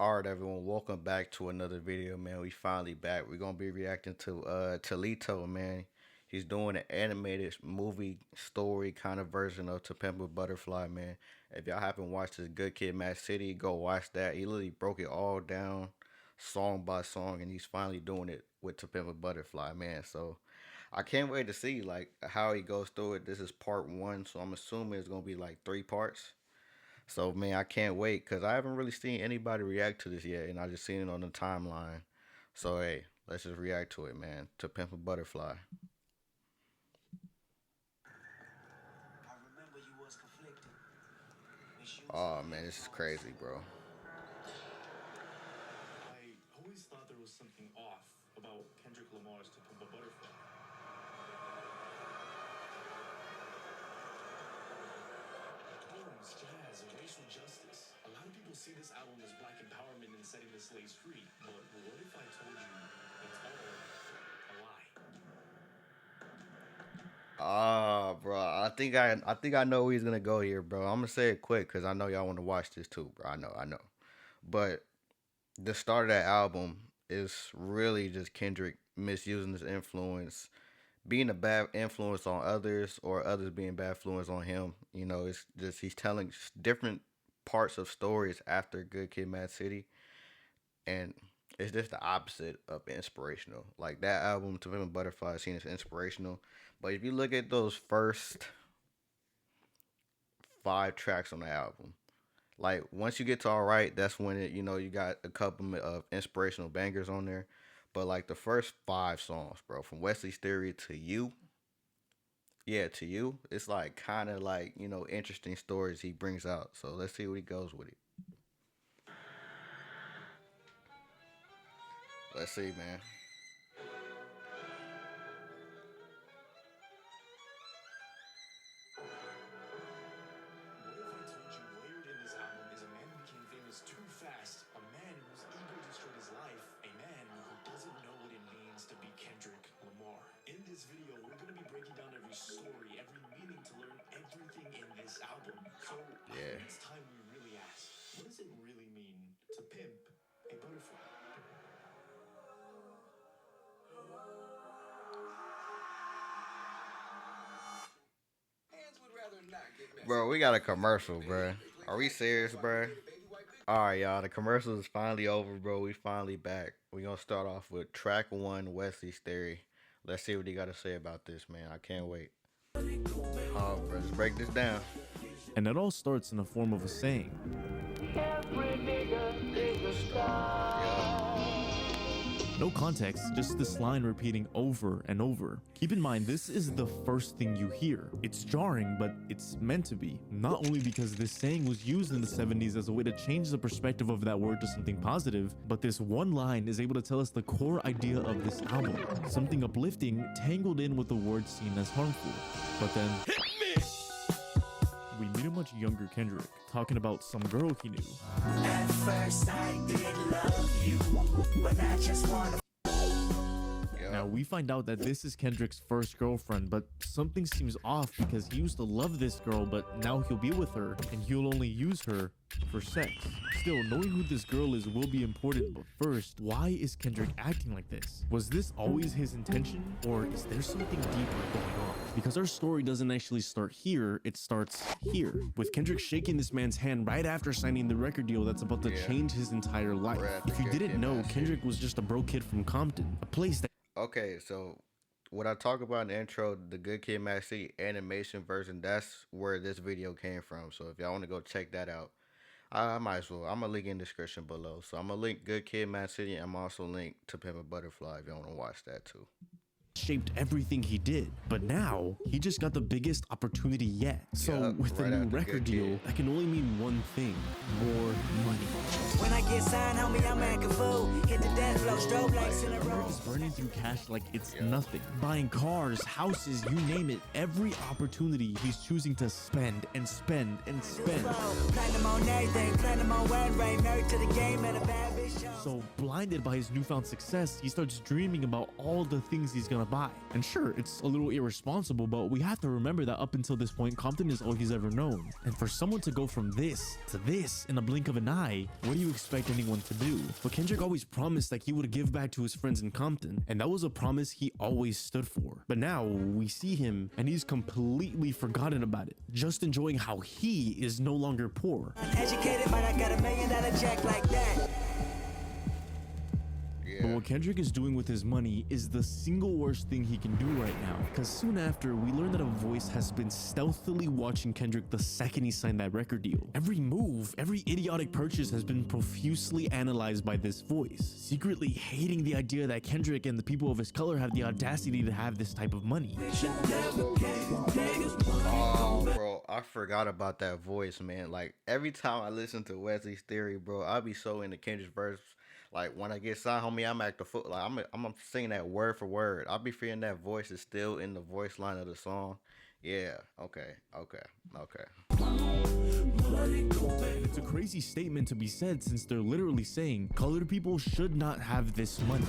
All right, everyone, welcome back to another video, man. We finally back. We're gonna be reacting to Chelito, man. He's doing an animated movie story kind of version of To Pimp a Butterfly, man. If y'all haven't watched this Good Kid, Mad City, go watch that. He literally broke it all down, song by song, and he's finally doing it with To Pimp a Butterfly, man. So I can't wait to see like how he goes through it. This is part one, so I'm assuming it's gonna be like three parts. So man, I can't wait because I haven't really seen anybody react to this yet, and I just seen it on the timeline. So hey, let's just react to it, man. To Pimp a Butterfly. Oh man, this is crazy, bro. I always thought there was something off about Kendrick Lamar's To Pimp a Butterfly. Poems, jazz, and racial justice. A lot of people see this album as black empowerment and setting the slaves free. But what if I told you it's all a lie? Ah, bro. I think I know where he's gonna go here, bro. I'm gonna say it quick because I know y'all want to watch this too, bro. I know. But the start of that album is really just Kendrick misusing his influence, being a bad influence on others, or others being bad influence on him. You know, it's just he's telling different parts of stories after Good Kid, Mad City, and it's just the opposite of inspirational. Like that album, To Pimp a Butterfly, seen as inspirational, but if you look at those first five tracks on the album, like once you get to All Right, that's when you got a couple of inspirational bangers on there. But like the first five songs, bro, from Wesley's Theory to You, yeah, to You, it's like kind of like interesting stories he brings out. So let's see what he goes with it. Let's see, man. What if I told you layered in this album is a man who became famous too fast, a man whose ego destroyed his life, a man who doesn't know what it means to be Kendrick Lamar. In this video, we're going to be breaking down every story, every meaning to learn everything in this album. So I Yeah. think it's time we really ask, what does it really mean to pimp a butterfly? Bro, we got a commercial, bro. Are we serious, bro? All right, y'all. The commercial is finally over, bro. We finally back. We gonna start off with track one, Wesley's Theory. Let's see what he got to say about this, man. I can't wait. Oh, bro, let's break this down. And it all starts in the form of a saying. Every nigga is a star. No context, just this line repeating over and over. Keep in mind, this is the first thing you hear. It's jarring, but it's meant to be. Not only because this saying was used in the 70s as a way to change the perspective of that word to something positive, but this one line is able to tell us the core idea of this album. Something uplifting tangled in with the word seen as harmful. But then we meet a much younger Kendrick talking about some girl he knew. At first I did love you, but I just wanna. Now we find out that this is Kendrick's first girlfriend, but something seems off because he used to love this girl, but now he'll be with her and he'll only use her for sex. Still, knowing who this girl is will be important, but first, why is Kendrick acting like this? Was this always his intention, or is there something deeper going on? Because our story doesn't actually start here, it starts here, with Kendrick shaking this man's hand right after signing the record deal that's about to change his entire life. If you didn't know, Kendrick was just a broke kid from Compton, a place that... Okay, so what I talk about in the intro, the Good Kid, Mad City animation version, that's where this video came from. So if y'all want to go check that out, I might as well. I'm gonna link in the description below. So I'm gonna link Good Kid, Mad City. I'm also link to Pimp a Butterfly if y'all want to watch that too. Shaped everything he did, but now he just got the biggest opportunity yet. So with the new record deal, that can only mean one thing: more money. When I get signed, homie, I'm acting fool. Hit the dance floor, strobe lights in a row. He's burning through cash like it's nothing. Buying cars, houses, you name it. Every opportunity he's choosing to spend and spend and spend. Platinum on everything, platinum on word rate, married to the game and a bad bitch show. So blinded by his newfound success, he starts dreaming about all the things he's gonna buy. And sure, it's a little irresponsible, but we have to remember that up until this point, Compton is all he's ever known. And for someone to go from this to this in a blink of an eye, what do you expect expect anyone to do. But Kendrick always promised that he would give back to his friends in Compton, and that was a promise he always stood for. But now we see him and he's completely forgotten about it, just enjoying how he is no longer poor. Educated, but I got $1 million check like that. But what Kendrick is doing with his money is the single worst thing he can do right now, because soon after we learn that a voice has been stealthily watching Kendrick the second he signed that record deal. Every move, every idiotic purchase has been profusely analyzed by this voice, secretly hating the idea that Kendrick and the people of his color have the audacity to have this type of money. Oh, bro, I forgot about that voice, man. Like, every time I listen to Wesley's Theory, bro, I'll be so into Kendrick's verse. Like, when I get signed, homie, I'm at the foot. Like, I'm singing that word for word. I'll be feeling that voice is still in the voice line of the song. Yeah, okay. And it's a crazy statement to be said, since they're literally saying colored people should not have this money.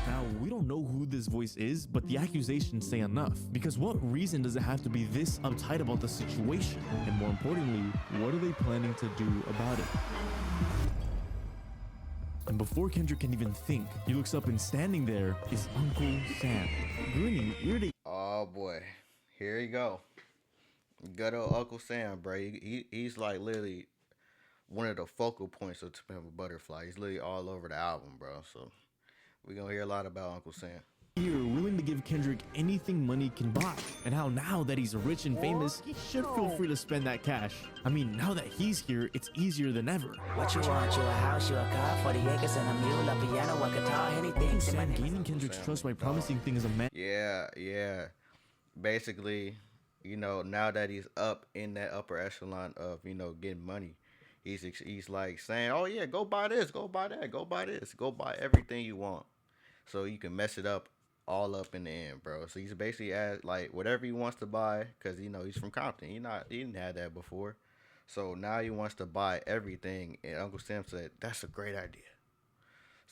Now, we don't know who this voice is, but the accusations say enough. Because what reason does it have to be this uptight about the situation? And more importantly, what are they planning to do about it? And before Kendrick can even think, he looks up and standing there is Uncle Sam, grinning, irritated. Oh, boy. Here you go. Good old Uncle Sam, bro. He's like literally one of the focal points of To Pimp a Butterfly. He's literally all over the album, bro. So we're going to hear a lot about Uncle Sam. Here, willing to give Kendrick anything money can buy, and how now that he's rich and famous, he should feel free to spend that cash. I mean, now that he's here, it's easier than ever. What you want? You a house, you a car, 40 acres and a mule, a piano, a guitar, anything. Sam gaining Kendrick's trust by promising things a man. Yeah. Basically, you know, now that he's up in that upper echelon of, you know, getting money, he's like saying, oh yeah, go buy this, go buy that, go buy this, go buy everything you want, so you can mess it up all up in the end, bro. So he's basically at like whatever he wants to buy, because you know he's from Compton. He didn't have that before, so now he wants to buy everything. And Uncle Sam said that's a great idea,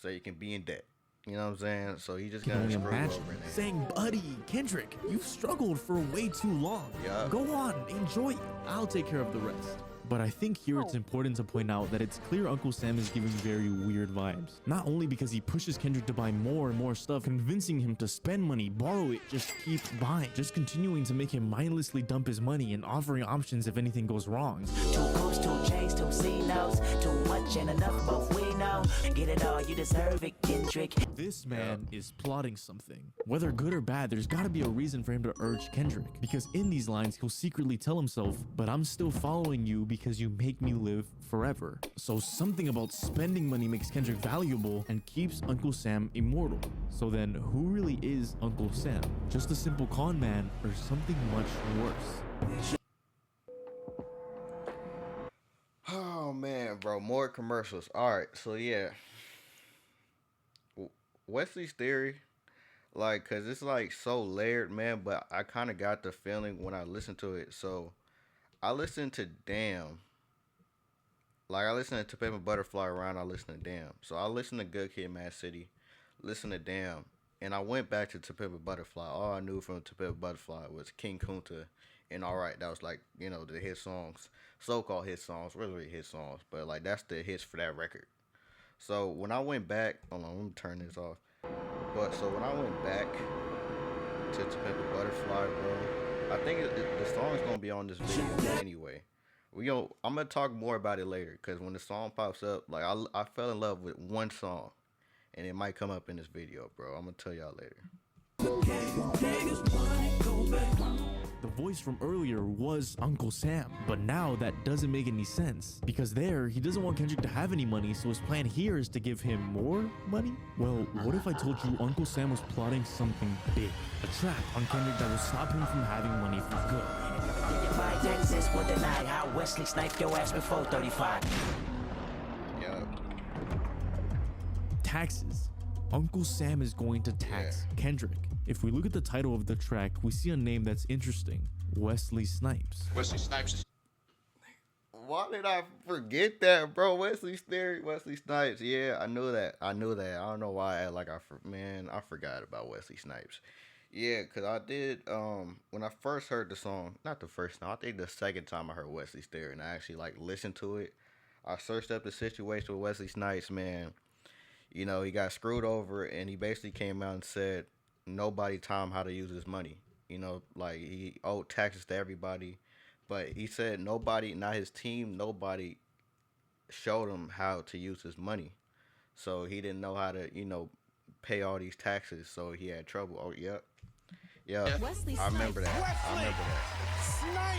so you can be in debt. You know what I'm saying? So he just gonna screw over there. Saying, buddy, Kendrick, you've struggled for way too long. Yeah. Go on, enjoy it. I'll take care of the rest. But I think here it's important to point out that it's clear Uncle Sam is giving very weird vibes. Not only because he pushes Kendrick to buy more and more stuff, convincing him to spend money, borrow it, just keep buying, just continuing to make him mindlessly dump his money and offering options if anything goes wrong. 2 coos, 2 chains, 2 C-notes, too much and enough, both we know. Get it all, you deserve it, Kendrick. This man is plotting something. Whether good or bad, there's gotta be a reason for him to urge Kendrick. Because in these lines, he'll secretly tell himself, but I'm still following you because you make me live forever. So something about spending money makes Kendrick valuable and keeps Uncle Sam immortal. So then who really is Uncle Sam? Just a simple con man or something much worse? Oh man, bro, more commercials. All right, so yeah, Wesley's Theory, like, cause it's like so layered, man. But I kind of got the feeling when I listened to it. So I listened to Damn. Like, I listened to Pimp a Butterfly around, I listened to Damn. So I listened to Good Kid, Mad City, listened to Damn, and I went back to To Pimp a Butterfly. All I knew from To Pimp a Butterfly was King Kunta and Alright. That was like, you know, the hit songs, so-called hit songs, really hit songs, but like that's the hits for that record. So when I went back, hold on, let me turn this off. But so when I went back to Pimp a Butterfly, bro, I think the song's gonna be on this video anyway. I'm gonna talk more about it later, because when the song pops up, like I fell in love with one song, and it might come up in this video, bro. I'm gonna tell y'all later. The voice from earlier was Uncle Sam, but now that doesn't make any sense, because there, he doesn't want Kendrick to have any money, so his plan here is to give him more money? Well, what if I told you Uncle Sam was plotting something big? A trap on Kendrick that will stop him from having money for good. My Texas would deny how Wesley sniped your ass before 35. Yeah. Taxes. Uncle Sam is going to tax Kendrick. If we look at the title of the track, we see a name that's interesting. Wesley Snipes. Wesley Snipes. Why did I forget that, bro? Wesley's Theory, Wesley Snipes. Yeah, I knew that. I don't know why I forgot about Wesley Snipes. Yeah, cause I did when I first heard the song, not the first time, I think the second time I heard Wesley's Theory and I actually like listened to it. I searched up the situation with Wesley Snipes, man. You know, he got screwed over and he basically came out and said nobody taught him how to use his money. You know, like he owed taxes to everybody, but he said nobody, not his team, nobody showed him how to use his money. So he didn't know how to, pay all these taxes. So he had trouble. Oh, yep. Yep. Wesley I remember Snipes. that. I remember that.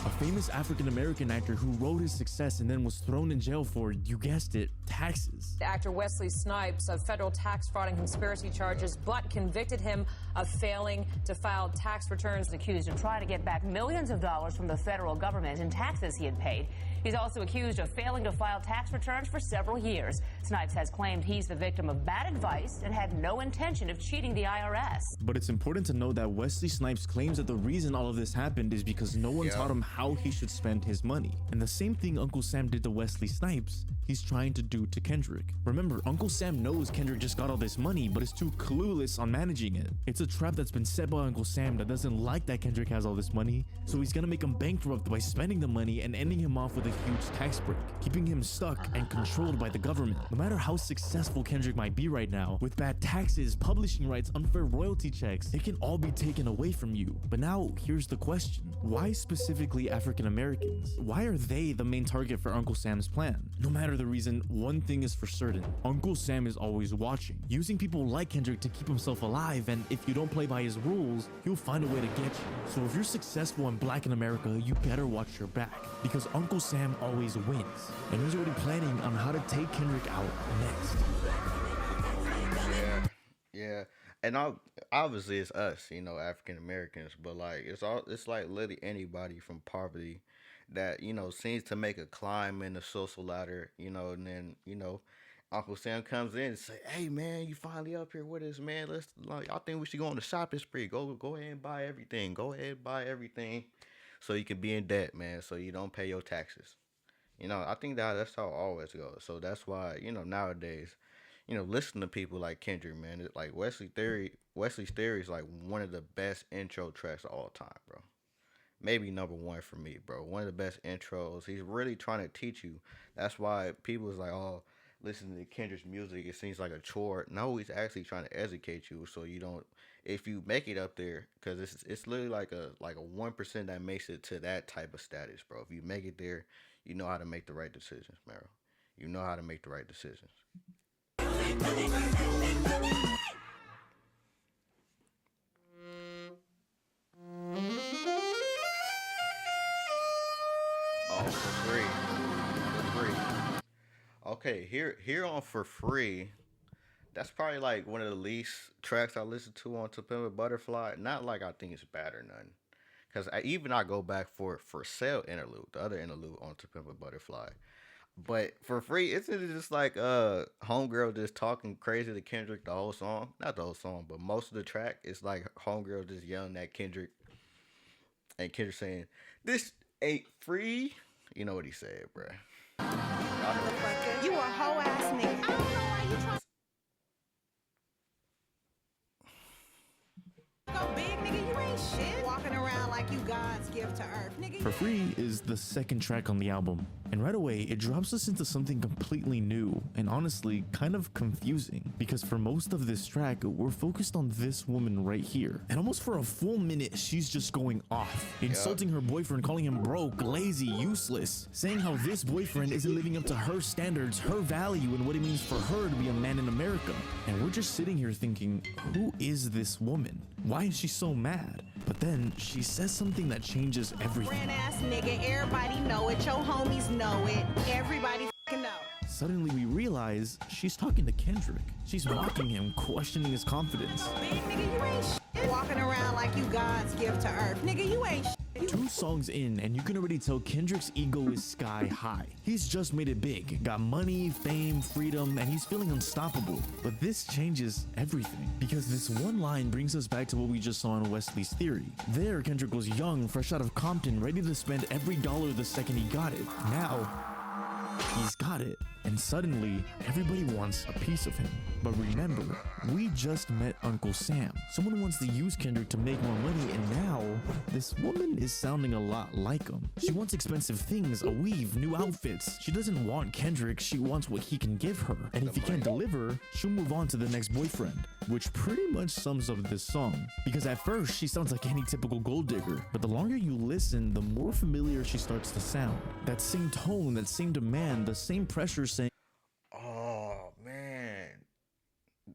A famous African American actor who wrote his success and then was thrown in jail for, you guessed it, taxes. Actor Wesley Snipes of federal tax fraud and conspiracy charges, but convicted him of failing to file tax returns. Accused of trying to get back millions of dollars from the federal government in taxes he had paid. He's also accused of failing to file tax returns for several years. Snipes has claimed he's the victim of bad advice and had no intention of cheating the IRS. But it's important to know that Wesley Snipes claims that the reason all of this happened is because no one taught him how he should spend his money. And the same thing Uncle Sam did to Wesley Snipes, he's trying to do to Kendrick. Remember, Uncle Sam knows Kendrick just got all this money, but is too clueless on managing it. It's a trap that's been set by Uncle Sam that doesn't like that Kendrick has all this money, so he's gonna make him bankrupt by spending the money and ending him off with a huge tax break, keeping him stuck and controlled by the government. No matter how successful Kendrick might be right now, with bad taxes, publishing rights, unfair royalty checks, it can all be taken away from you. But now, here's the question. Why specifically African Americans? Why are they the main target for Uncle Sam's plan? No matter the reason, one thing is for certain. Uncle Sam is always watching, using people like Kendrick to keep himself alive, and if you don't play by his rules, he'll find a way to get you. So if you're successful and black in America, you better watch your back, because Uncle Sam always wins, and he's already planning on how to take Kendrick out next. Yeah. And obviously it's us, African Americans, but like it's like literally anybody from poverty that, seems to make a climb in the social ladder, and then, Uncle Sam comes in and say, "Hey man, you finally up here with us, man. I think we should go on the shopping spree. Go ahead and buy everything. Go ahead and buy everything so you can be in debt, man, so you don't pay your taxes." I think that's how it always goes. So that's why, nowadays, listen to people like Kendrick, man. Like Wesley's Theory is like one of the best intro tracks of all time, bro. Maybe number one for me, bro. One of the best intros. He's really trying to teach you. That's why people is like, oh, listening to Kendrick's music, it seems like a chore. No, he's actually trying to educate you, so you don't. If you make it up there, because it's literally like a 1% that makes it to that type of status, bro. If you make it there, you know how to make the right decisions, Meryl. You know how to make the right decisions. Oh, for free. For free. Okay, here on For Free, that's probably like one of the least tracks I listen to on To Pimp a Butterfly. Not like I think it's bad or nothing. Because I go back for Sale interlude, the other interlude on To Pimp a Butterfly. But For Free, isn't it just like Homegirl just talking crazy to Kendrick the whole song? Not the whole song, but most of the track, it's like Homegirl just yelling at Kendrick. And Kendrick saying, "This ain't free." You know what he said, bruh. You a hoe ass nigga. I don't know why you trying to go big, nigga. You ain't shit. Walking around like you God's gift to earth, nigga. For Free is the second track on the album, and right away it drops us into something completely new and honestly kind of confusing, because for most of this track we're focused on this woman right here, and almost for a full minute she's just going off, insulting her boyfriend, calling him broke, lazy, useless, saying how this boyfriend isn't living up to her standards, her value, and what it means for her to be a man in America. And we're just sitting here thinking, who is this woman? Why is she so mad? But then she says something that changes everything. Brand ass nigga, everybody know it. Your homies know it. Everybody fucking know. Suddenly we realize she's talking to Kendrick. She's mocking him, questioning his confidence. Big nigga, you ain't shit. Walking around like you God's gift to earth, nigga. You ain't shit. 2 songs in, and you can already tell Kendrick's ego is sky high. He's just made it big, got money, fame, freedom, and he's feeling unstoppable. But this changes everything, because this one line brings us back to what we just saw in Wesley's Theory. There, Kendrick was young, fresh out of Compton, ready to spend every dollar the second he got it. Now, he's got it. And suddenly, everybody wants a piece of him. But remember, we just met Uncle Sam. Someone wants to use Kendrick to make more money, and now this woman is sounding a lot like him. She wants expensive things, a weave, new outfits. She doesn't want Kendrick, she wants what he can give her. And if he can't deliver, she'll move on to the next boyfriend, which pretty much sums up this song. Because at first, she sounds like any typical gold digger, but the longer you listen, the more familiar she starts to sound. That same tone, that same demand, the same pressure saying, Oh man,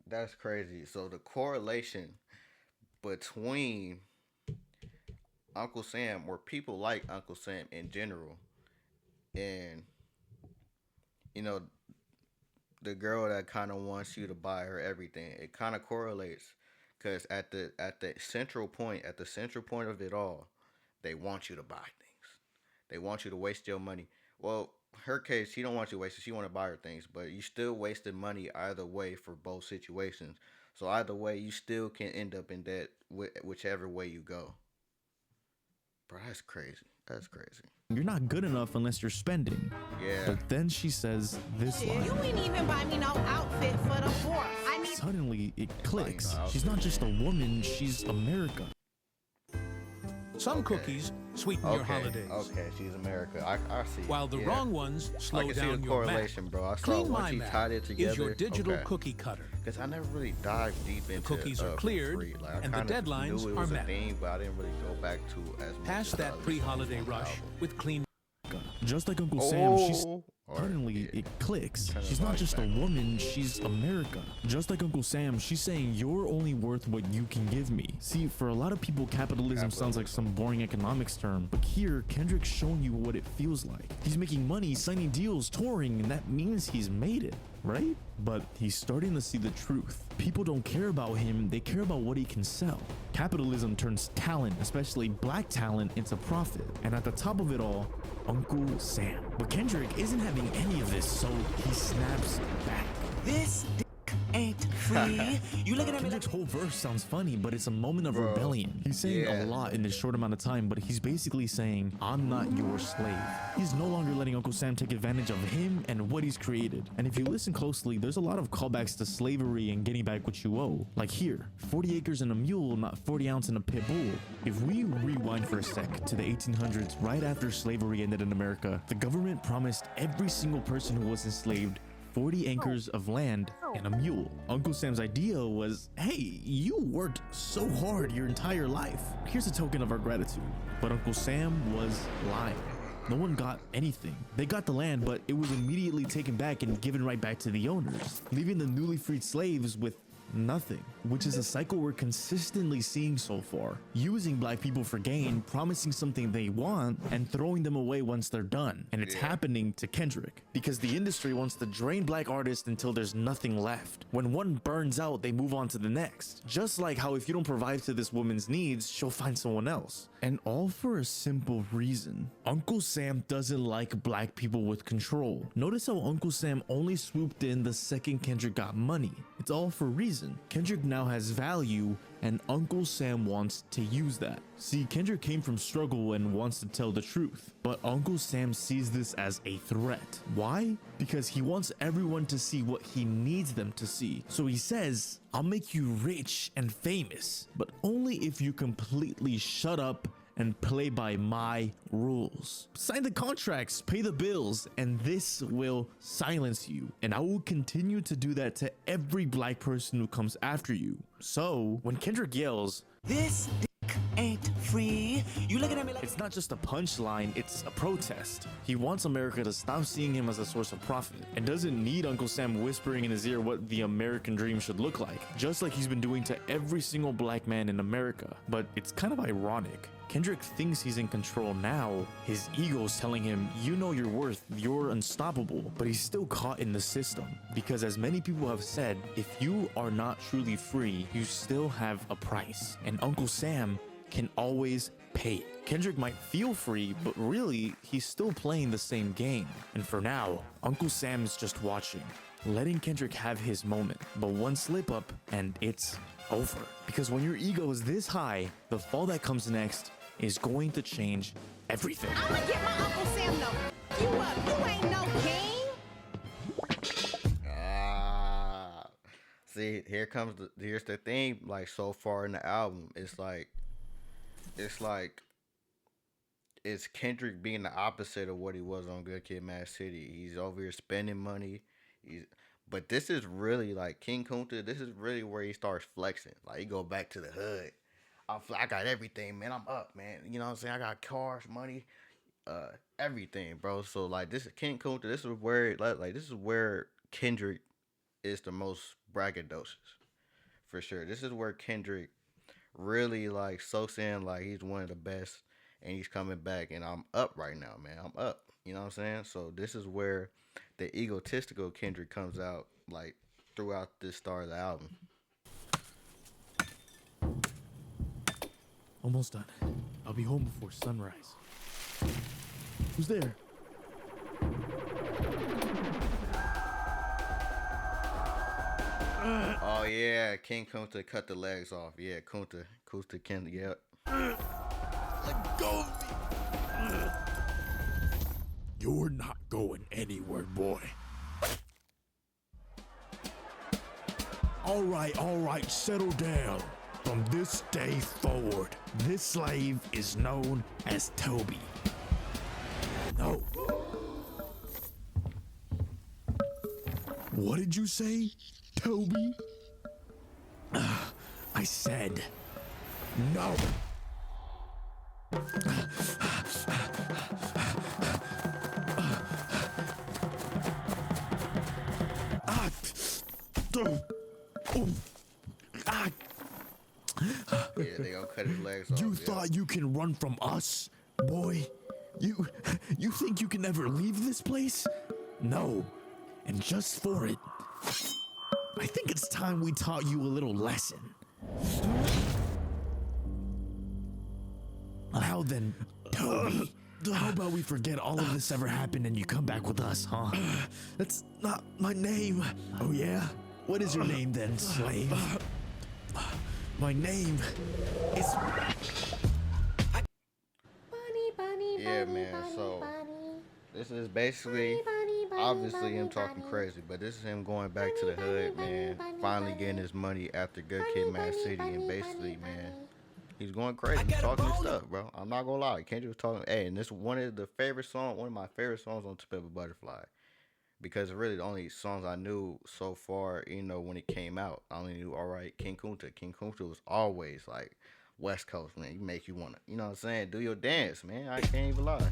that's crazy. So the correlation between Uncle Sam, or people like Uncle Sam in general, and you know, the girl that kind of wants you to buy her everything, it kind of correlates, because at the central point, of it all, they want you to buy things. They want you to waste your money. Well, her case, she don't want you to waste it. She want to buy her things, but you still wasted money either way for both situations. So either way, you still can end up in debt whichever way you go. Bro, that's crazy. That's crazy. you're not good enough unless you're spending. Yeah. But then she says this line. You ain't even buy me no outfit for the 4th. I need. Suddenly, it clicks. She's not just a woman, she's America. Some cookies sweeten your holidays, Okay, she's America. I see. while the wrong ones slow I can see down the your math. correlation, bro. I saw Clean once My she Math tied it together. is your digital cookie cutter. Because I never really dived deep into cookies are cleared, free. Like, I and the kinda deadlines knew it are was a met. thing, but I didn't really go back to as much. Pass as that I pre-holiday listened to the rush album. with Clean. Just like Uncle Sam, she's Or- suddenly yeah. it clicks. Turn She's the not volume just a back. woman, she's America. Just like Uncle Sam, she's saying you're only worth what you can give me. See, for a lot of people, capitalism sounds like some boring economics term, but here, Kendrick's showing you what it feels like. He's making money, signing deals, touring, and that means he's made it, right? But he's starting to see the truth. People don't care about him, they care about what he can sell. Capitalism turns talent, especially black talent, into profit. And at the top of it all, Uncle Sam. But Kendrick isn't having any of this, so he snaps back. This dick ain't free. You looking at me like Kendrick's whole verse sounds funny, but it's a moment of rebellion. He's saying Yeah. a lot in this short amount of time, but he's basically saying, I'm not your slave. He's no longer letting Uncle Sam take advantage of him and what he's created. And if you listen closely, there's a lot of callbacks to slavery and getting back what you owe. Like here, 40 acres and a mule, not 40 ounce in a pit bull. If we rewind for a sec to the 1800s, right after slavery ended in America, the government promised every single person who was enslaved 40 acres of land and a mule. Uncle Sam's idea was, hey, you worked so hard your entire life. Here's a token of our gratitude. But Uncle Sam was lying. No one got anything. They got the land, but it was immediately taken back and given right back to the owners, leaving the newly freed slaves with nothing, which is a cycle we're consistently seeing so far. Using black people for gain, promising something they want, and throwing them away once they're done. And it's happening to Kendrick, because the industry wants to drain black artists until there's nothing left. When one burns out, they move on to the next. Just like how if you don't provide to this woman's needs, she'll find someone else. And all for a simple reason. Uncle Sam doesn't like black people with control. Notice how Uncle Sam only swooped in the second Kendrick got money. It's all for a reason. Kendrick now has value, and Uncle Sam wants to use that. See, Kendrick came from struggle and wants to tell the truth, but Uncle Sam sees this as a threat. Why? Because he wants everyone to see what he needs them to see. So he says, I'll make you rich and famous, but only if you completely shut up and play by my rules. Sign the contracts, pay the bills, and this will silence you. And I will continue to do that to every black person who comes after you. So when Kendrick yells, this dick ain't free. You looking at me like it's not just a punchline, it's a protest. He wants America to stop seeing him as a source of profit and doesn't need Uncle Sam whispering in his ear what the American dream should look like, just like he's been doing to every single black man in America. But it's kind of ironic. Kendrick thinks he's in control now. His ego's telling him, you know your worth, you're unstoppable, but he's still caught in the system. Because as many people have said, if you are not truly free, you still have a price. And Uncle Sam can always pay it. Kendrick might feel free, but really, he's still playing the same game. And for now, Uncle Sam is just watching, letting Kendrick have his moment. But one slip up, and it's over. Because when your ego is this high, the fall that comes next is going to change everything. I'ma get my Uncle Sam no. You up. You ain't no king. See, here's the thing. Like so far in the album, it's like it's Kendrick being the opposite of what he was on Good Kid, Mad City. He's over here spending money. He's but this is really like King Kunta. This is really where he starts flexing. Like he go back to the hood. I got everything, man. I'm up, man. You know what I'm saying? I got cars, money, everything, bro. So like this is King Kunta. This is where like this is where Kendrick is the most braggadocious for sure. This is where Kendrick really like soaks in like he's one of the best and he's coming back and I'm up right now, man. I'm up. You know what I'm saying? So this is where the egotistical Kendrick comes out like throughout this start of the album. Almost done. I'll be home before sunrise. Who's there? Oh yeah, King Kunta cut the legs off. Yeah, Kunta Kendrick. Yep. Let go of me. You're not going anywhere, boy. All right, settle down. From this day forward, this slave is known as Toby. No. What did you say, Toby? I said no. Yeah, they gonna cut his legs off. You thought you can run from us, boy? You think you can ever leave this place? No. And just for it, I think it's time we taught you a little lesson. Now then, Toby, how about we forget all of this ever happened and you come back with us, huh? That's not my name. Oh yeah? What is your name then, slave? My name is... Yeah, man. So this is basically, obviously him talking crazy, but this is him going back to the hood, man. Finally getting his money after Good Kid, Mad City, and basically, man, he's going crazy. He's talking his stuff, bro. I'm not gonna lie. Kendrick was talking. Hey, and this is one of my favorite songs on To Pimp a Butterfly. Because really the only songs I knew so far, you know, when it came out, I only knew, all right, King Kunta. King Kunta was always like West Coast, man. You make you wanna, you know what I'm saying? Do your dance, man. I can't even lie.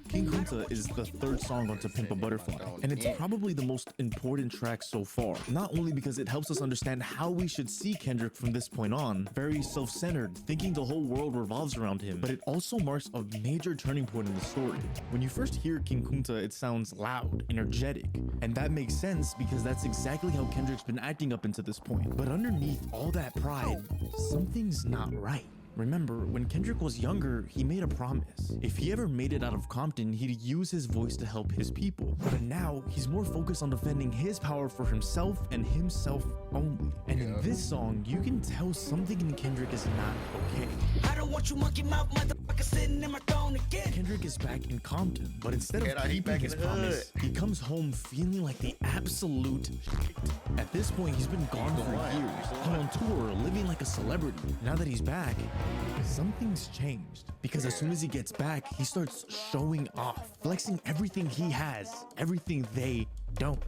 King Kunta is the third song on To Pimp a Butterfly, and it's probably the most important track so far. Not only because it helps us understand how we should see Kendrick from this point on, very self-centered, thinking the whole world revolves around him, but it also marks a major turning point in the story. When you first hear King Kunta, it sounds loud, energetic, and that makes sense because that's exactly how Kendrick's been acting up until this point. But underneath all that pride, something's not right. Remember, when Kendrick was younger, he made a promise. If he ever made it out of Compton, he'd use his voice to help his people. But now, he's more focused on defending his power for himself and himself only. And in this song, you can tell something in Kendrick is not okay. I don't want you monkey mouth motherfucker sitting in my throne again. Kendrick is back in Compton, but instead of keeping his promise, he comes home feeling like the absolute shit. At this point, he's been gone for years, on tour, living like a celebrity. Now that he's back, something's changed. Because as soon as he gets back, he starts showing off, flexing everything he has, everything they don't.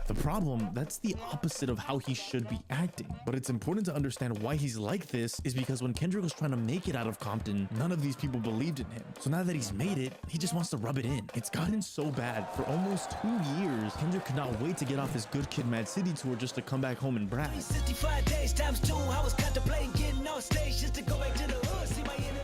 The problem, that's the opposite of how he should be acting. But it's important to understand why he's like this is because when Kendrick was trying to make it out of Compton, none of these people believed in him. So now that he's made it, he just wants to rub it in. It's gotten so bad. For almost 2 years, Kendrick could not wait to get off his Good Kid, Mad City tour just to come back home and brag. 65 days times 2, I was contemplating getting on stage just to go back to the hood, see my enemy.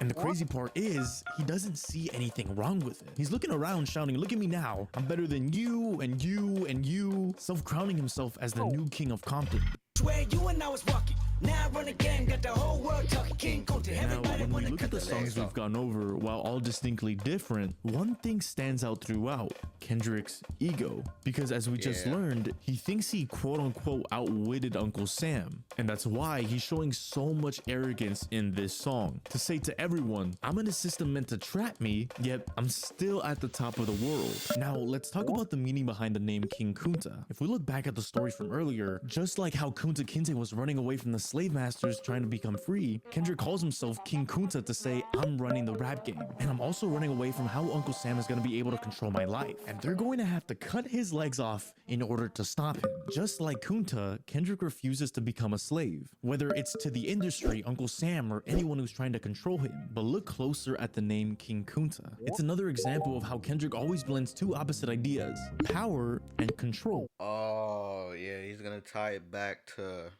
And the crazy part is, he doesn't see anything wrong with it. He's looking around shouting, look at me now. I'm better than you and you and you. Self-crowning himself as the new king of Compton. Where you and I was walking. Now I run the game, got the whole world talking King Kunta. Now, Everybody when we wanna look at the songs we've gone over, while all distinctly different, one thing stands out throughout: Kendrick's ego. Because as we just learned, he thinks he quote-unquote outwitted Uncle Sam. And that's why he's showing so much arrogance in this song. To say to everyone, I'm in a system meant to trap me, yet I'm still at the top of the world. Now, let's talk about the meaning behind the name King Kunta. If we look back at the story from earlier, just like how Kunta Kinte was running away from the slave masters trying to become free, Kendrick calls himself King Kunta to say, I'm running the rap game, and I'm also running away from how Uncle Sam is going to be able to control my life, and they're going to have to cut his legs off in order to stop him. Just like Kunta, Kendrick refuses to become a slave, whether it's to the industry, Uncle Sam, or anyone who's trying to control him. But look closer at the name King Kunta. It's another example of how Kendrick always blends two opposite ideas: power and control. Oh yeah, he's gonna tie it back to.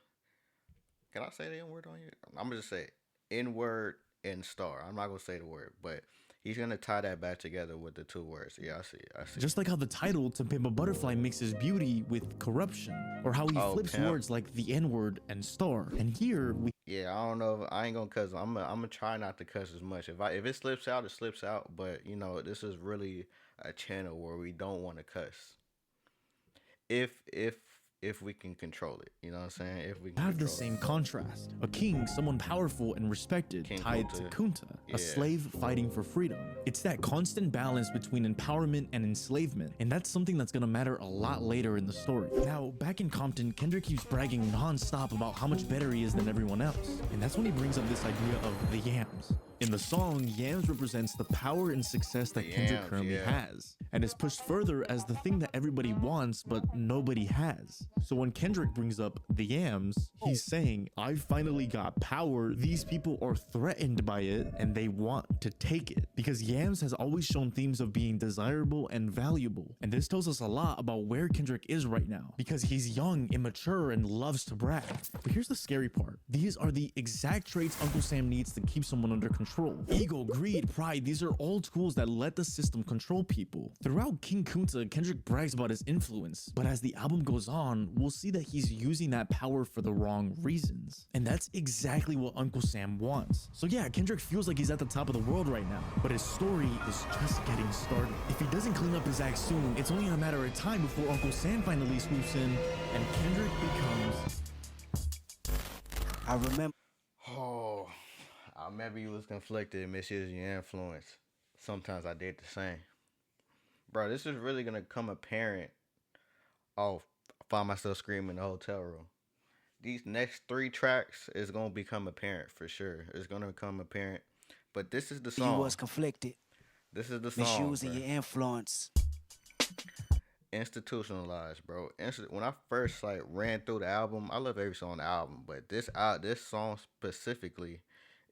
Can I say the N word on you? I'm gonna just say N word and star. I'm not gonna say the word, but he's gonna tie that back together with the two words. Yeah, I see. I see. Just like how the title "To Pimp a Butterfly" mixes beauty with corruption, or how he flips Pimp. words like the N word and star. And here we. Yeah, I don't know. I ain't gonna cuss. I'm gonna try not to cuss as much. If it slips out, it slips out. But you know, this is really a channel where we don't want to cuss. If we can control it, you know what I'm saying? If we can Have the control same it. contrast: a king, someone powerful and respected, King tied Kunta. to Kunta, Yeah. a slave fighting for freedom. It's that constant balance between empowerment and enslavement, and that's something that's gonna matter a lot later in the story. Now, back in Compton, Kendrick keeps bragging non-stop about how much better he is than everyone else, and that's when he brings up this idea of the yams. In the song, yams represents the power and success that Kendrick Yams, currently yeah. has, and is pushed further as the thing that everybody wants but nobody has. So when Kendrick brings up the yams, he's saying, I finally got power, these people are threatened by it, and they want to take it. Because yams has always shown themes of being desirable and valuable, and this tells us a lot about where Kendrick is right now, because he's young, immature, and loves to brag. But here's the scary part: these are the exact traits Uncle Sam needs to keep someone under control. Ego, greed, pride, these are all tools that let the system control people. Throughout King Kunta, Kendrick brags about his influence, but as the album goes on, we'll see that he's using that power for the wrong reasons. And that's exactly what Uncle Sam wants. So yeah, Kendrick feels like he's at the top of the world right now, but his story is just getting started. If he doesn't clean up his act soon, it's only a matter of time before Uncle Sam finally swoops in and Kendrick becomes... I remember. Oh, I remember you was conflicted and misusing your influence. Sometimes I did the same. Bro, this is really gonna come apparent. Oh, I found myself screaming in the hotel room. These next 3 tracks is gonna become apparent for sure. It's gonna become apparent. But this is the You song. was conflicted, This is the song. misusing Bro. your influence. Institutionalized, bro. When I first like ran through the album, I love every song on the album, but this song specifically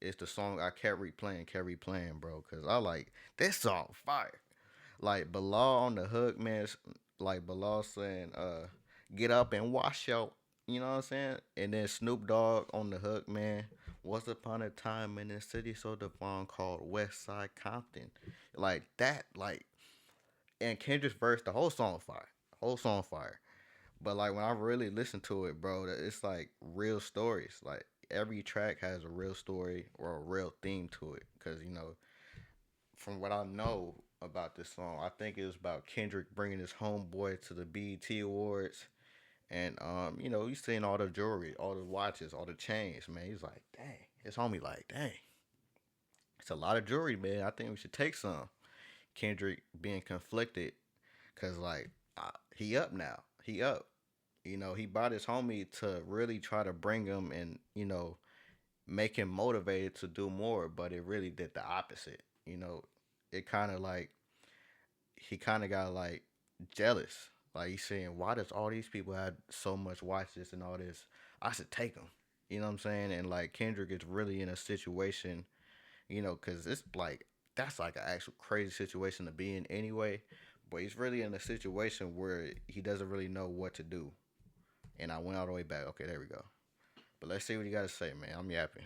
is the song I kept replaying, bro. Cause I like this song fire. Like Bilal on the hook, man. Like Bilal saying, "Get up and wash your," you know what I'm saying? And then Snoop Dogg on the hook, man. Once upon a time in a city so defined called West Side Compton, like that, like. And Kendrick's verse, the whole song fire. Whole song fire. But like when I really listen to it, bro, it's like real stories. Like every track has a real story or a real theme to it. Cause you know, from what I know about this song, I think it was about Kendrick bringing his homeboy to the BET Awards. And you know, he's seeing all the jewelry, all the watches, all the chains, man. He's like, dang. His homie like, dang. It's a lot of jewelry, man. I think we should take some. Kendrick being conflicted because like he up now, he up, you know, he brought his homie to really try to bring him and, you know, make him motivated to do more, but it really did the opposite. You know, it kind of like he kind of got like jealous, like he's saying, why does all these people have so much watches and all this, I should take them, you know what I'm saying? And like Kendrick is really in a situation, you know, because it's like that's like an actual crazy situation to be in anyway. But he's really in a situation where he doesn't really know what to do. And I went all the way back. Okay, there we go. But let's see what you got to say, man. I'm yapping.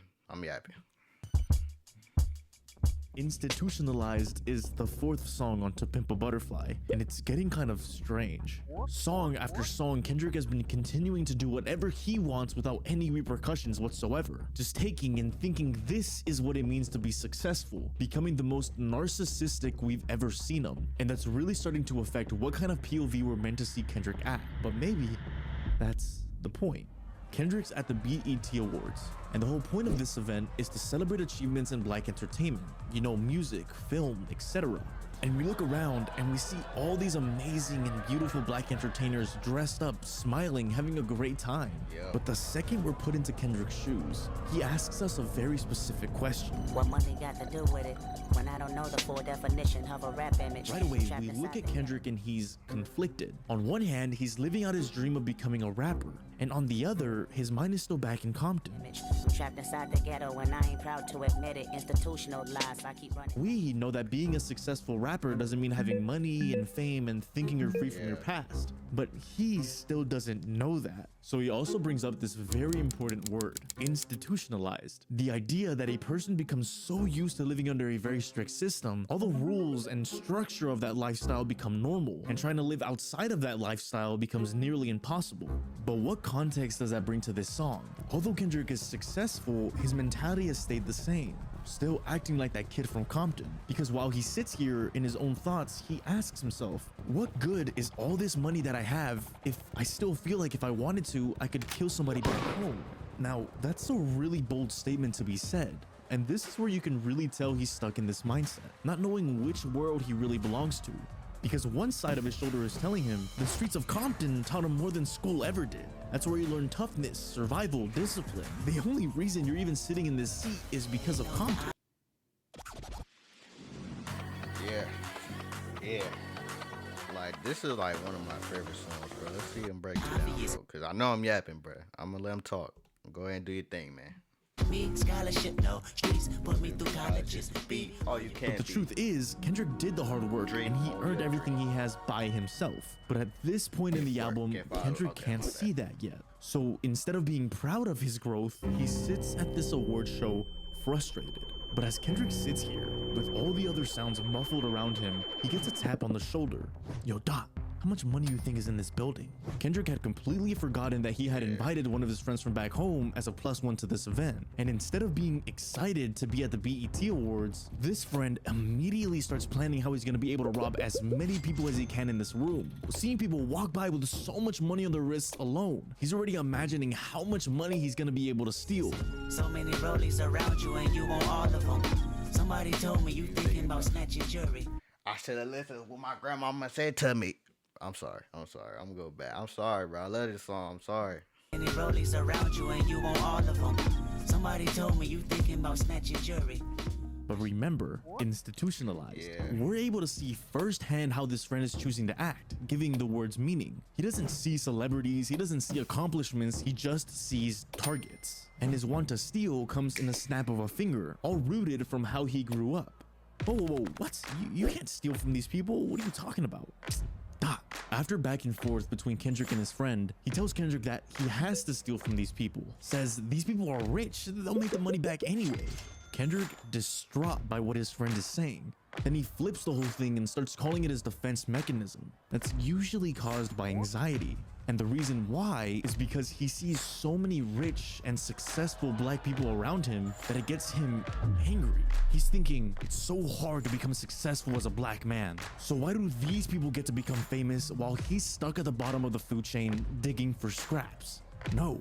Institutionalized is the 4th song on To Pimp a Butterfly, and it's getting kind of strange. Song after song, Kendrick has been continuing to do whatever he wants without any repercussions whatsoever. Just taking and thinking this is what it means to be successful, becoming the most narcissistic we've ever seen him. And that's really starting to affect what kind of POV we're meant to see Kendrick at. But maybe that's the point. Kendrick's at the BET Awards, and the whole point of this event is to celebrate achievements in Black entertainment, you know, music, film, etc. And we look around and we see all these amazing and beautiful Black entertainers dressed up, smiling, having a great time. But the second we're put into Kendrick's shoes, he asks us a very specific question. What money got to do with it when I don't know the full definition of a rap image? Right away, we look at Kendrick and he's conflicted. On one hand, he's living out his dream of becoming a rapper, and on the other, his mind is still back in Compton. Trapped inside the ghetto and I ain't proud to admit it. Institutionalized, I keep running. We know that being a successful rapper doesn't mean having money and fame and thinking you're free from your past, but he still doesn't know that. So he also brings up this very important word, institutionalized. The idea that a person becomes so used to living under a very strict system, all the rules and structure of that lifestyle become normal, and trying to live outside of that lifestyle becomes nearly impossible. But what context does that bring to this song? Although Kendrick is successful, his mentality has stayed the same, still acting like that kid from Compton. Because while he sits here in his own thoughts, he asks himself, what good is all this money that I have if I still feel like if I wanted to, I could kill somebody back home? Now, that's a really bold statement to be said. And this is where you can really tell he's stuck in this mindset, not knowing which world he really belongs to. Because one side of his shoulder is telling him the streets of Compton taught him more than school ever did. That's where you learn toughness, survival, discipline. The only reason you're even sitting in this seat is because of Compton. Yeah. Like, this is like one of my favorite songs, bro. Let's see him break it down, bro. Because I know I'm yapping, bro. I'm gonna let him talk. Go ahead and do your thing, man. Me, scholarship, no streets, put me through colleges. Be all you can. But the truth is, Kendrick did the hard work and he earned everything he has by himself. But at this point in the album, Kendrick can't see that yet. So instead of being proud of his growth, he sits at this award show frustrated. But as Kendrick sits here, with all the other sounds muffled around him, he gets a tap on the shoulder. Yo, Doc, how much money do you think is in this building? Kendrick had completely forgotten that he had invited one of his friends from back home as a +1 to this event. And instead of being excited to be at the BET Awards, this friend immediately starts planning how he's gonna be able to rob as many people as he can in this room. Seeing people walk by with so much money on their wrists alone, he's already imagining how much money he's gonna be able to steal. so many rollies around you and you want all of them. Somebody told me you thinking about snatching jewelry. I should have listened to what my grandmama said to me. I'm sorry. I'm gonna go back. I'm sorry, bro. I love this song. I'm sorry. Many rollies around you and you want all of them. Somebody told me you thinking about snatching jewelry. But remember, institutionalized. We're able to see firsthand how this friend is choosing to act, giving the words meaning. He doesn't see celebrities, he doesn't see accomplishments, he just sees targets. And his want to steal comes in a snap of a finger, all rooted from how he grew up. Whoa, what? You can't steal from these people? What are you talking about? Doc. After back and forth between Kendrick and his friend, he tells Kendrick that he has to steal from these people. Says these people are rich, they'll make the money back anyway. Kendrick, distraught by what his friend is saying. Then he flips the whole thing and starts calling it his defense mechanism. That's usually caused by anxiety. And the reason why is because he sees so many rich and successful black people around him that it gets him angry. He's thinking, it's so hard to become successful as a black man. So why do these people get to become famous while he's stuck at the bottom of the food chain digging for scraps? No.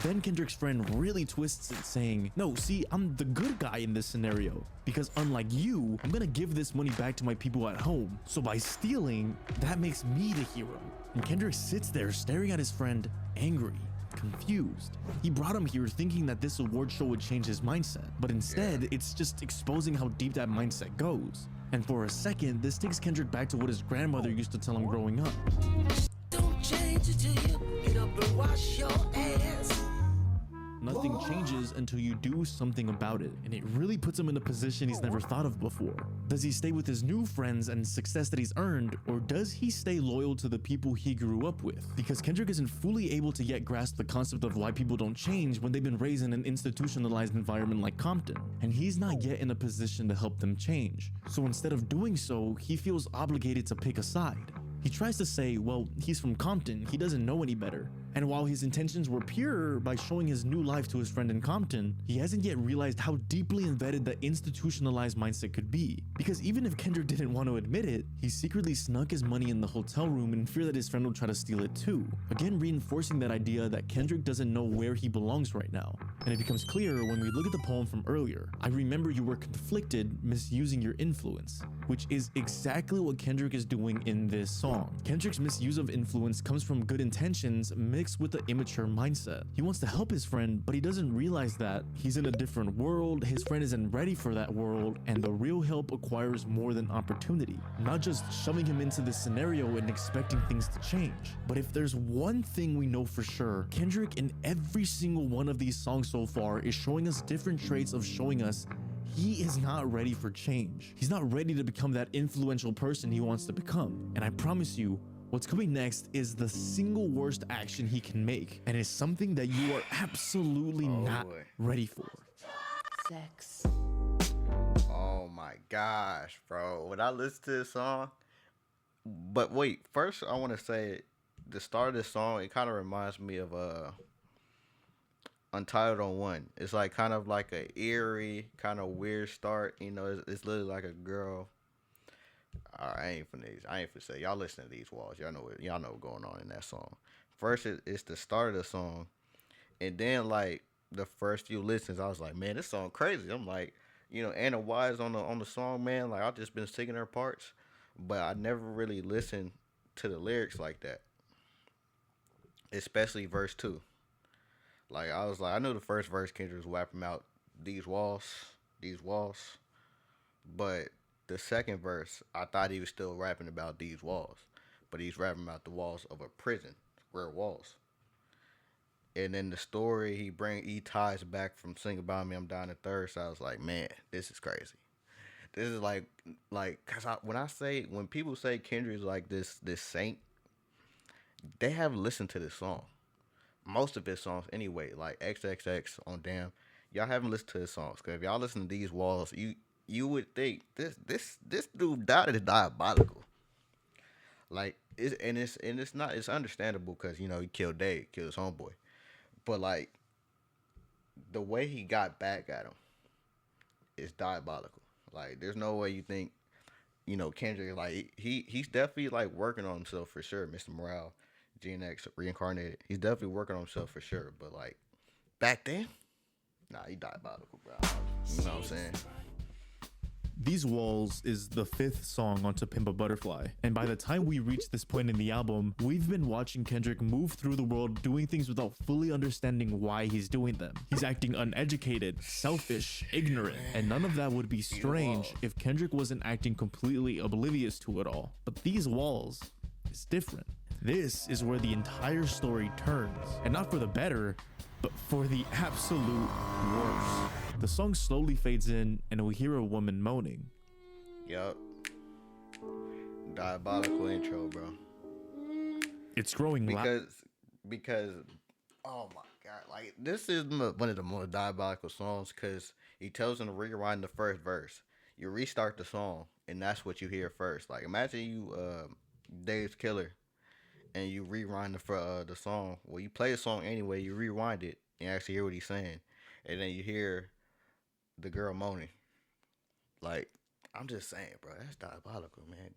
Then Kendrick's friend really twists it, saying, no, see, I'm the good guy in this scenario. Because unlike you, I'm gonna give this money back to my people at home. So by stealing, that makes me the hero. And Kendrick sits there staring at his friend, angry, confused. He brought him here thinking that this award show would change his mindset. But instead, it's just exposing how deep that mindset goes. And for a second, this takes Kendrick back to what his grandmother used to tell him growing up. Don't change it till you get up and wash your ass. Nothing changes until you do something about it, and it really puts him in a position he's never thought of before. Does he stay with his new friends and success that he's earned, or does he stay loyal to the people he grew up with? Because Kendrick isn't fully able to yet grasp the concept of why people don't change when they've been raised in an institutionalized environment like Compton, and he's not yet in a position to help them change. So instead of doing so, he feels obligated to pick a side. He tries to say, well, he's from Compton, he doesn't know any better. And while his intentions were pure by showing his new life to his friend in Compton, he hasn't yet realized how deeply embedded the institutionalized mindset could be. Because even if Kendrick didn't want to admit it, he secretly snuck his money in the hotel room in fear that his friend would try to steal it too. Again, reinforcing that idea that Kendrick doesn't know where he belongs right now. And it becomes clear when we look at the poem from earlier. I remember you were conflicted, misusing your influence, which is exactly what Kendrick is doing in this song. Kendrick's misuse of influence comes from good intentions mixed with the immature mindset. He wants to help his friend, but he doesn't realize that he's in a different world, his friend isn't ready for that world, and the real help acquires more than opportunity. Not just shoving him into this scenario and expecting things to change. But if there's one thing we know for sure, Kendrick in every single one of these songs so far is showing us different traits of showing us he is not ready for change. He's not ready to become that influential person he wants to become. And I promise you, what's coming next is the single worst action he can make, and it's something that you are absolutely not ready for. Sex. Oh my gosh, bro. When I listen to this song, but wait, first I want to say the start of this song, it kind of reminds me of Untitled on One. It's like kind of like a eerie, kind of weird start. You know, it's literally like a girl. I ain't finna say. Y'all listen to these walls. Y'all know what's going on in that song. First, it's the start of the song, and then like the first few listens, I was like, man, this song crazy. I'm like, you know, Anna Wise on the song, man. Like I've just been singing her parts, but I never really listened to the lyrics like that, especially verse 2. Like I was like, I knew the first verse Kendrick was whapping out these walls, but the second verse, I thought he was still rapping about these walls, but he's rapping about the walls of a prison, square walls. And then the story he ties back from Sing About Me, I'm Dying a Third. So I was like, man, this is crazy. This is like, cause when people say Kendrick is like this saint, they haven't listened to this song. Most of his songs anyway, like XXX on Damn, y'all haven't listened to his songs. Cause if y'all listen to these walls, you would think this dude died is diabolical. Like it's understandable because you know he killed his homeboy, but like the way he got back at him is diabolical. Like there's no way you think, you know, Kendrick like he's definitely like working on himself for sure. Mr. Morale, GNX reincarnated, he's definitely working on himself for sure. But like back then, nah, he diabolical, bro. You know what I'm saying? These Walls is the 5th song on To Pimp a Butterfly, and by the time we reach this point in the album, we've been watching Kendrick move through the world doing things without fully understanding why he's doing them. He's acting uneducated, selfish, ignorant, and none of that would be strange if Kendrick wasn't acting completely oblivious to it all. But These Walls is different. This is where the entire story turns, and not for the better, but for the absolute worst. The song slowly fades in, and we hear a woman moaning. Yup. Diabolical intro, bro. It's growing because oh my god, like this is one of the more diabolical songs because he tells him to rewind the first verse. You restart the song, and that's what you hear first. Like imagine you Dave's Killer, and you rewind the song. Well, you play the song anyway. You rewind it and actually hear what he's saying, and then you hear the girl moaning. Like, I'm just saying, bro, that's diabolical, man.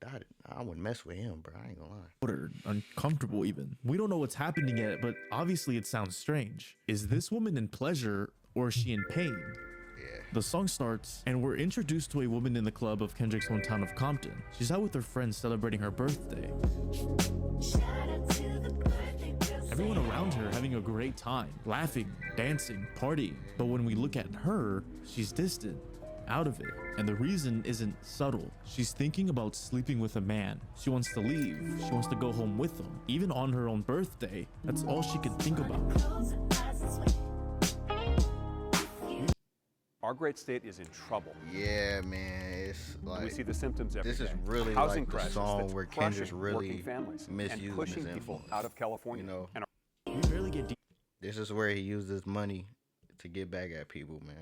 I wouldn't mess with him, bro. I ain't gonna lie. Or uncomfortable even. We don't know what's happening yet, but obviously it sounds strange. Is this woman in pleasure or is she in pain? Yeah. The song starts, and we're introduced to a woman in the club of Kendrick's hometown of Compton. She's out with her friends celebrating her birthday. Everyone around her having a great time, laughing, dancing, partying. But when we look at her, she's distant, out of it. And the reason isn't subtle. She's thinking about sleeping with a man. She wants to leave. She wants to go home with him. Even on her own birthday, that's all she can think about. our great state is in trouble. Yeah, man, it's like We see the symptoms every this day. is really Housing like the crisis song that's where crushing Kendrick's really working families and misusing pushing his people influence, out of California. you know? And We barely get This is where he uses money to get back at people, man.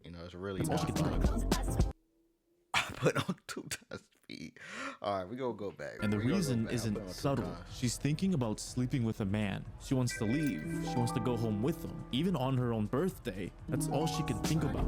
You know, it's really That's all she not can funny. I put on 2 times speed. All right, we gonna go back. And the We gonna go reason back. I put isn't on 2 subtle. times. She's thinking about sleeping with a man. She wants to leave. She wants to go home with him. Even on her own birthday, that's all she can think about.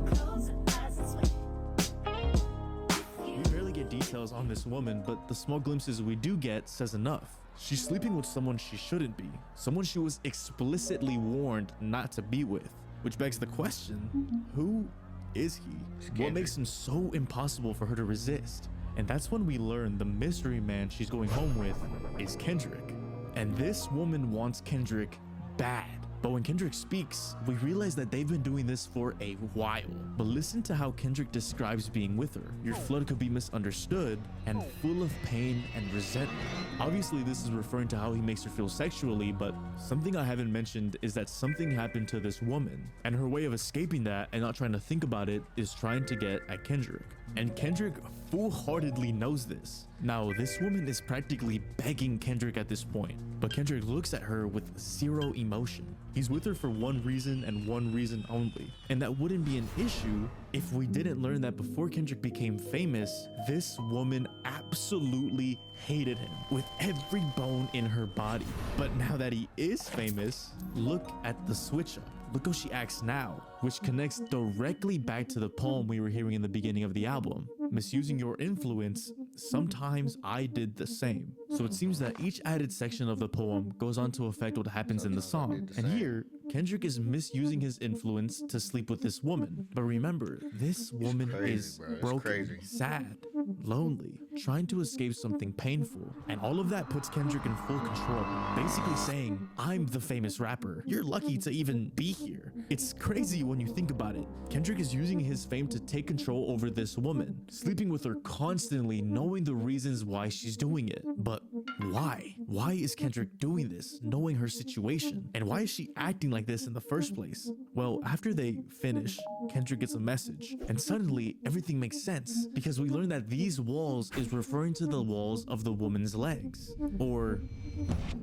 We barely get details on this woman, but the small glimpses we do get says enough. She's sleeping with someone she shouldn't be. Someone she was explicitly warned not to be with. Which begs the question, who is he? What makes him so impossible for her to resist? And that's when we learn the mystery man she's going home with is Kendrick. And this woman wants Kendrick bad. But when Kendrick speaks, we realize that they've been doing this for a while. But listen to how Kendrick describes being with her. Your flood could be misunderstood and full of pain and resentment. Obviously, this is referring to how he makes her feel sexually, but something I haven't mentioned is that something happened to this woman, and her way of escaping that and not trying to think about it is trying to get at Kendrick. And Kendrick full-heartedly knows this. Now, this woman is practically begging Kendrick at this point, but Kendrick looks at her with zero emotion. He's with her for one reason and one reason only, and that wouldn't be an issue if we didn't learn that before Kendrick became famous, this woman absolutely hated him with every bone in her body. But now that he is famous, look at the switch up. Look how she acts now, which connects directly back to the poem we were hearing in the beginning of the album. Misusing your influence, sometimes I did the same. So it seems that each added section of the poem goes on to affect what happens in the song. And here, Kendrick is misusing his influence to sleep with this woman. But remember, this woman is broken, sad, lonely, trying to escape something painful. And all of that puts Kendrick in full control, basically saying, I'm the famous rapper. You're lucky to even be here. It's crazy when you think about it. Kendrick is using his fame to take control over this woman, sleeping with her constantly, knowing the reasons why she's doing it. But why? Why is Kendrick doing this, knowing her situation? And why is she acting like this in the first place? Well, after they finish, Kendrick gets a message, and suddenly everything makes sense, because we learn that these walls is referring to the walls of the woman's legs. Or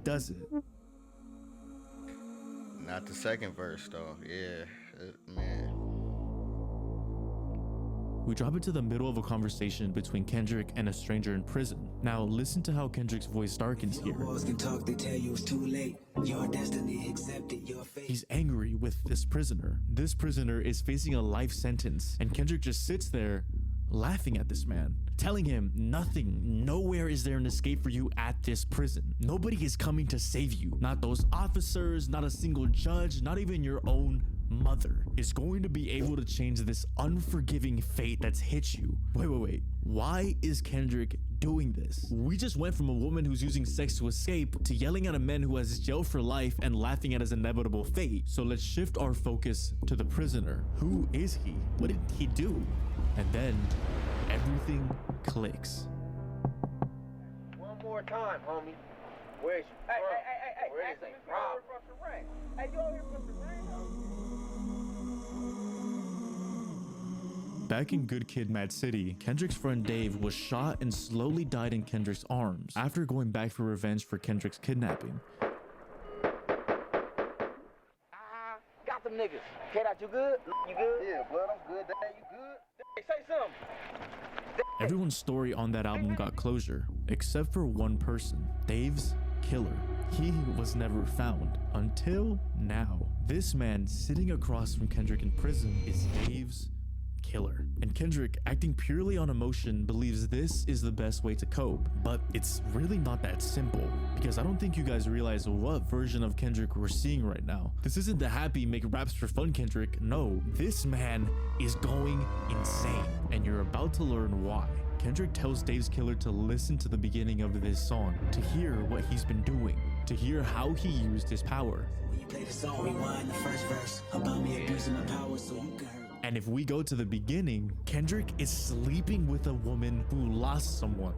does it? Not the second verse though. Yeah, man. We drop into the middle of a conversation between Kendrick and a stranger in prison. Now listen to how Kendrick's voice darkens here. He's angry with this prisoner. This prisoner is facing a life sentence, and Kendrick just sits there laughing at this man, telling him nowhere is there an escape for you at this prison. Nobody is coming to save you. Not those officers, not a single judge, not even your own mother is going to be able to change this unforgiving fate that's hit you. Wait. Why is Kendrick doing this? We just went from a woman who's using sex to escape to yelling at a man who has jail for life and laughing at his inevitable fate. So let's shift our focus to the prisoner. Who is he? What did he do? And then everything clicks. One more time, homie. Where's you from? Hey, where is it from? Hey, you over here from the rain? Back in Good Kid, Mad City, Kendrick's friend Dave was shot and slowly died in Kendrick's arms after going back for revenge for Kendrick's kidnapping. Got them niggas. K-Dot, you good? You good? Yeah, blood, I'm good. Dad, you good? Hey, say something. Everyone's story on that album got closure, except for one person, Dave's killer. He was never found until now. This man sitting across from Kendrick in prison is Dave's killer. And Kendrick, acting purely on emotion, believes this is the best way to cope. But it's really not that simple, because I don't think you guys realize what version of Kendrick we're seeing right now. This isn't the happy make raps for fun Kendrick. No, this man is going insane, and you're about to learn why. Kendrick tells Dave's killer to listen to the beginning of this song, to hear what he's been doing, to hear how he used his power. When you play the song, rewind the first verse about me abusing my power so you can hurt. And if we go to the beginning, Kendrick is sleeping with a woman who lost someone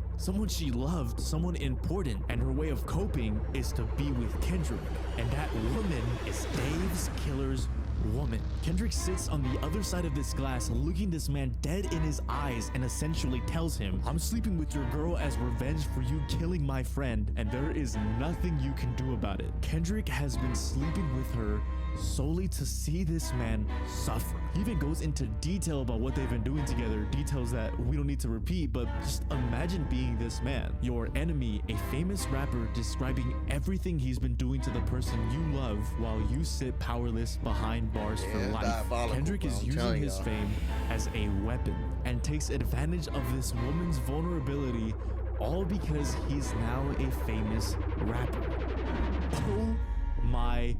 she loved, someone important, and her way of coping is to be with Kendrick. And that woman is Dave's killer's woman. Kendrick sits on the other side of this glass, looking this man dead in his eyes, and essentially tells him, I'm sleeping with your girl as revenge for you killing my friend, and there is nothing you can do about it. Kendrick has been sleeping with her solely to see this man suffer. He even goes into detail about what they've been doing together, details that we don't need to repeat, but just imagine being this man, your enemy, a famous rapper, describing everything he's been doing to the person you love while you sit powerless behind bars for life. Kendrick is using his fame as a weapon and takes advantage of this woman's vulnerability, all because he's now a famous rapper. Oh my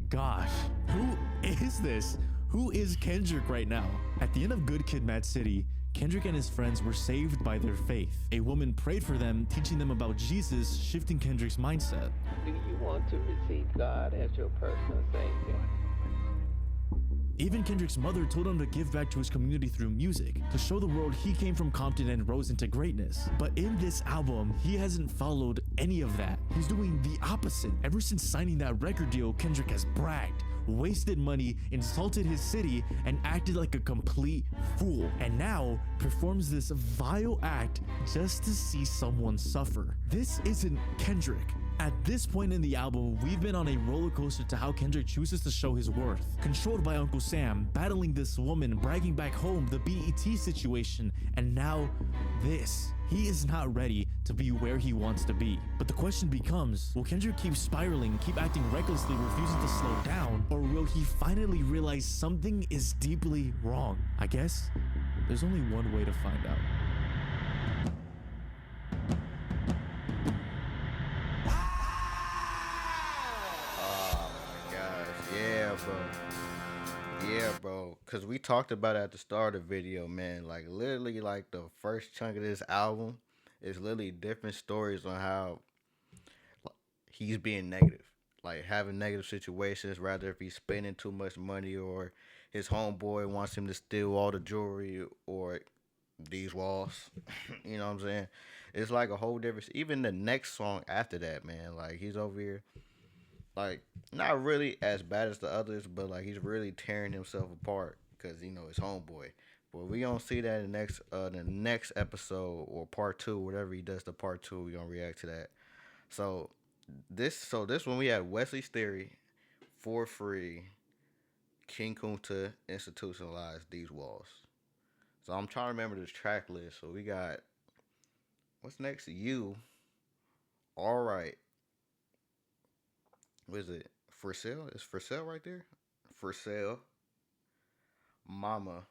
gosh, who is this? Who is Kendrick right now? At the end of Good Kid, Mad City, Kendrick and his friends were saved by their faith. A woman prayed for them, teaching them about Jesus, shifting Kendrick's mindset. Do you want to receive God as your personal savior? Even Kendrick's mother told him to give back to his community through music, to show the world he came from Compton and rose into greatness. But in this album, he hasn't followed any of that. He's doing the opposite. Ever since signing that record deal, Kendrick has bragged, wasted money, insulted his city, and acted like a complete fool. And now performs this vile act just to see someone suffer. This isn't Kendrick. At this point in the album, we've been on a roller coaster to how Kendrick chooses to show his worth. Controlled by Uncle Sam, battling this woman, bragging back home, the BET situation, and now this. He is not ready to be where he wants to be. But the question becomes, will Kendrick keep spiraling, keep acting recklessly, refusing to slow down, or will he finally realize something is deeply wrong? I guess there's only one way to find out. Yeah, bro. Cause we talked about it at the start of the video, man. Like literally, like the first chunk of this album is literally different stories on how he's being negative, like having negative situations. Rather if he's spending too much money, or his homeboy wants him to steal all the jewelry, or these walls. You know what I'm saying? It's like a whole different. Even the next song after that, man. Like he's over here. Like not really as bad as the others, but like he's really tearing himself apart because you know his homeboy. But we gonna see that in the next episode or part two, whatever he does to part two. We gonna react to that. So this one we had Wesley's Theory, For Free, King Kunta, Institutionalized, These Walls. So I'm trying to remember this track list. So we got what's next? You, All Right. What is it? For Sale? It's For Sale right there? For Sale. Mama.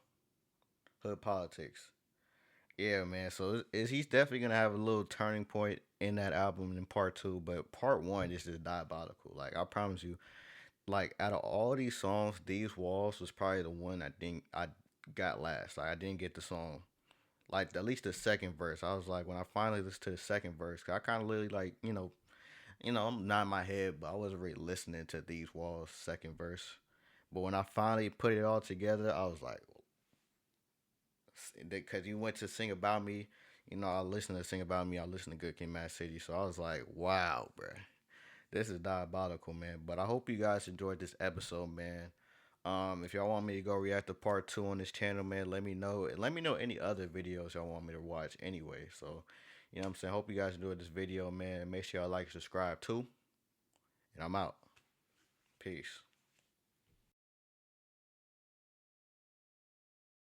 Hood Politics. Yeah, man. So he's definitely going to have a little turning point in that album in part two. But part one is just diabolical. Like, I promise you. Like, out of all these songs, These Walls was probably the one I think I got last. Like, I didn't get the song. Like, at least the second verse. I was like, when I finally listened to the second verse, 'cause I kind of really like, I'm not in my head, but I wasn't really listening to These Walls' second verse. But when I finally put it all together, I was like, because you went to Sing About Me, I listened to Sing About Me, I listened to Good Kid, Mad City, so I was like, wow, bruh. This is diabolical, man. But I hope you guys enjoyed this episode, man. If y'all want me to go react to part two on this channel, man, let me know. And let me know any other videos y'all want me to watch anyway. So, you know what I'm saying? Hope you guys enjoyed this video, man. Make sure y'all like and subscribe too. And I'm out. Peace.